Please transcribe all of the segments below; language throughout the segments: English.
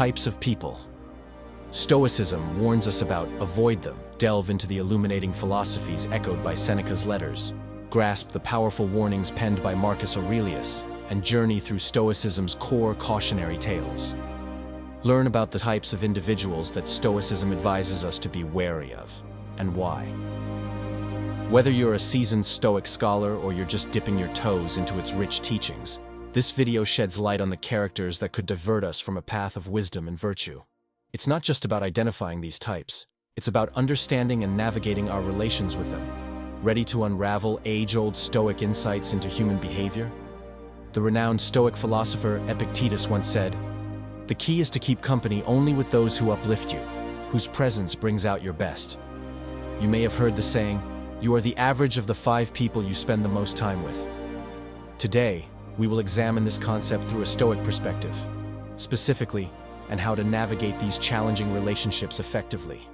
Types of people. Stoicism warns us about avoid them, delve into the illuminating philosophies echoed by Seneca's letters, grasp the powerful warnings penned by Marcus Aurelius, and journey through Stoicism's core cautionary tales. Learn about the types of individuals that Stoicism advises us to be wary of, and why. Whether you're a seasoned Stoic scholar or you're just dipping your toes into its rich teachings, this video sheds light on the characters that could divert us from a path of wisdom and virtue. It's not just about identifying these types, it's about understanding and navigating our relations with them. Ready to unravel age-old Stoic insights into human behavior? The renowned Stoic philosopher Epictetus once said, "The key is to keep company only with those who uplift you, whose presence brings out your best." You may have heard the saying, "You are the average of the 5 people you spend the most time with." Today, we will examine this concept through a Stoic perspective, specifically, and how to navigate these challenging relationships effectively.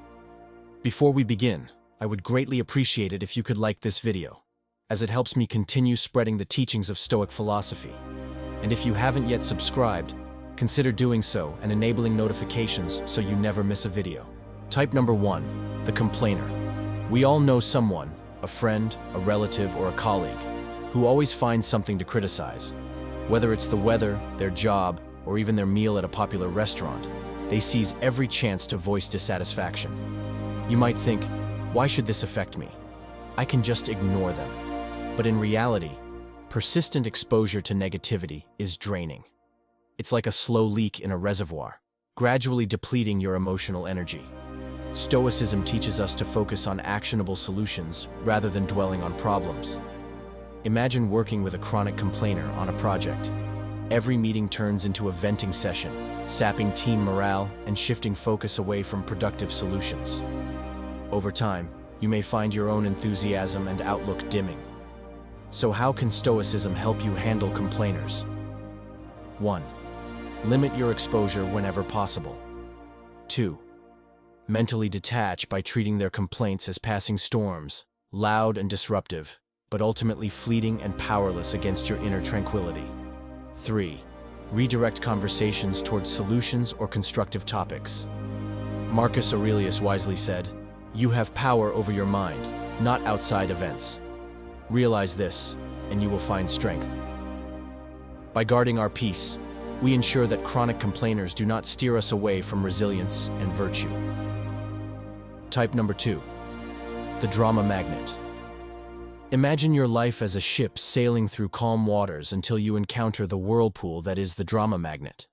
Before we begin, I would greatly appreciate it if you could like this video, as it helps me continue spreading the teachings of Stoic philosophy. And if you haven't yet subscribed, consider doing so and enabling notifications so you never miss a video. Type number 1, the complainer. We all know someone, a friend, a relative, or a colleague, who always finds something to criticize. Whether it's the weather, their job, or even their meal at a popular restaurant, they seize every chance to voice dissatisfaction. You might think, why should this affect me? I can just ignore them. But in reality, persistent exposure to negativity is draining. It's like a slow leak in a reservoir, gradually depleting your emotional energy. Stoicism teaches us to focus on actionable solutions rather than dwelling on problems. Imagine working with a chronic complainer on a project. Every meeting turns into a venting session, sapping team morale and shifting focus away from productive solutions. Over time, you may find your own enthusiasm and outlook dimming. So how can Stoicism help you handle complainers? 1. Limit your exposure whenever possible. 2. Mentally detach by treating their complaints as passing storms, loud and disruptive, but ultimately fleeting and powerless against your inner tranquility. 3. Redirect conversations towards solutions or constructive topics. Marcus Aurelius wisely said, "You have power over your mind, not outside events." Realize this, and you will find strength. By guarding our peace, we ensure that chronic complainers do not steer us away from resilience and virtue. Type number 2, the drama magnet. Imagine your life as a ship sailing through calm waters until you encounter the whirlpool that is the drama magnet.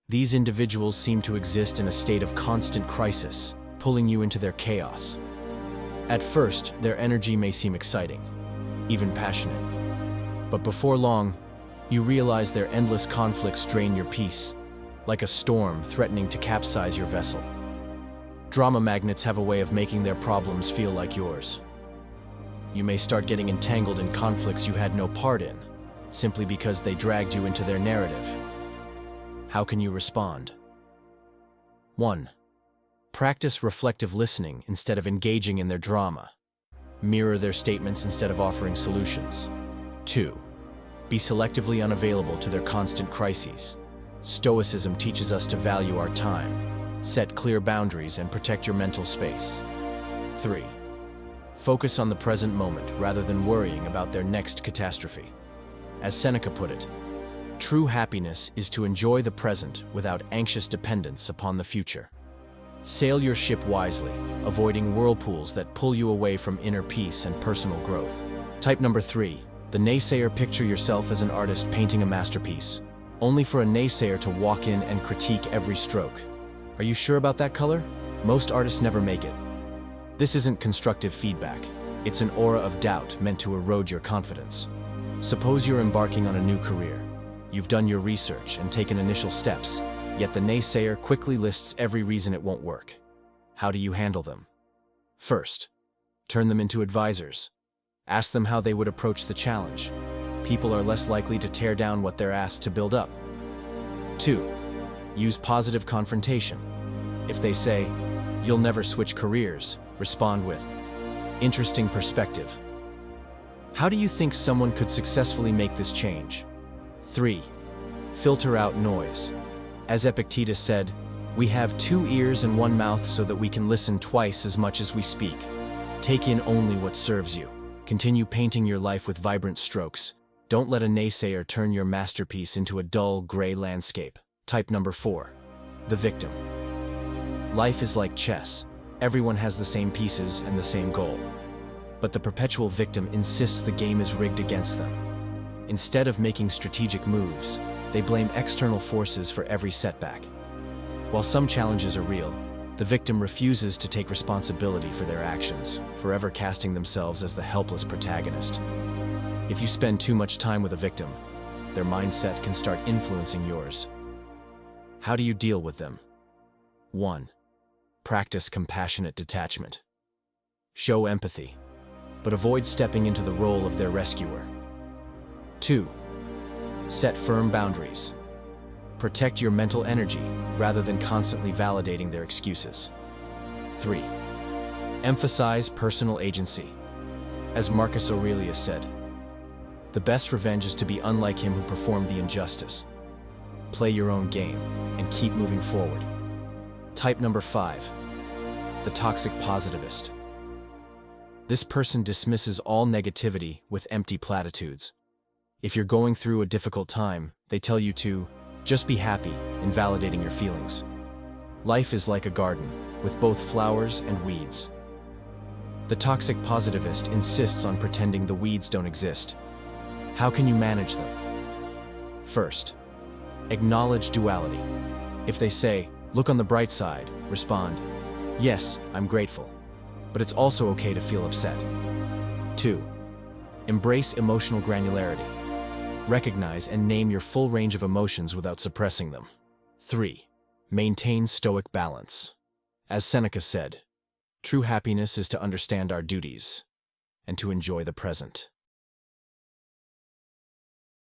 These individuals seem to exist in a state of constant crisis, pulling you into their chaos. At first, their energy may seem exciting, even passionate. But before long, you realize their endless conflicts drain your peace, like a storm threatening to capsize your vessel. Drama magnets have a way of making their problems feel like yours. You may start getting entangled in conflicts you had no part in, simply because they dragged you into their narrative. How can you respond? 1. Practice reflective listening instead of engaging in their drama. Mirror their statements instead of offering solutions. 2. Be selectively unavailable to their constant crises. Stoicism teaches us to value our time, set clear boundaries, and protect your mental space. 3. Focus on the present moment rather than worrying about their next catastrophe. As Seneca put it, true happiness is to enjoy the present without anxious dependence upon the future. Sail your ship wisely, avoiding whirlpools that pull you away from inner peace and personal growth. Type number 3, the naysayer. Picture yourself as an artist painting a masterpiece, only for a naysayer to walk in and critique every stroke. Are you sure about that color? Most artists never make it. This isn't constructive feedback. It's an aura of doubt meant to erode your confidence. Suppose you're embarking on a new career. You've done your research and taken initial steps, yet the naysayer quickly lists every reason it won't work. How do you handle them? First, turn them into advisors. Ask them how they would approach the challenge. People are less likely to tear down what they're asked to build up. 2. Use positive confrontation. If they say, "You'll never switch careers," respond with, "Interesting perspective. How do you think someone could successfully make this change?" 3. Filter out noise. As Epictetus said, "We have 2 ears and 1 mouth so that we can listen twice as much as we speak. Take in only what serves you. Continue painting your life with vibrant strokes. Don't let a naysayer turn your masterpiece into a dull, gray landscape." Type number 4. The victim. Life is like chess. Everyone has the same pieces and the same goal. But the perpetual victim insists the game is rigged against them. Instead of making strategic moves, they blame external forces for every setback. While some challenges are real, the victim refuses to take responsibility for their actions, forever casting themselves as the helpless protagonist. If you spend too much time with a victim, their mindset can start influencing yours. How do you deal with them? 1. Practice compassionate detachment. Show empathy, but avoid stepping into the role of their rescuer. 2. Set firm boundaries. Protect your mental energy rather than constantly validating their excuses. 3. Emphasize personal agency. As Marcus Aurelius said, "The best revenge is to be unlike him who performed the injustice." Play your own game and keep moving forward. Type number 5. The toxic positivist. This person dismisses all negativity with empty platitudes. If you're going through a difficult time, they tell you to just be happy, invalidating your feelings. Life is like a garden, with both flowers and weeds. The toxic positivist insists on pretending the weeds don't exist. How can you manage them? First, acknowledge duality. If they say, "Look on the bright side," respond, "Yes, I'm grateful, but it's also okay to feel upset." 2. Embrace emotional granularity. Recognize and name your full range of emotions without suppressing them. 3. Maintain stoic balance. As Seneca said, "True happiness is to understand our duties and to enjoy the present."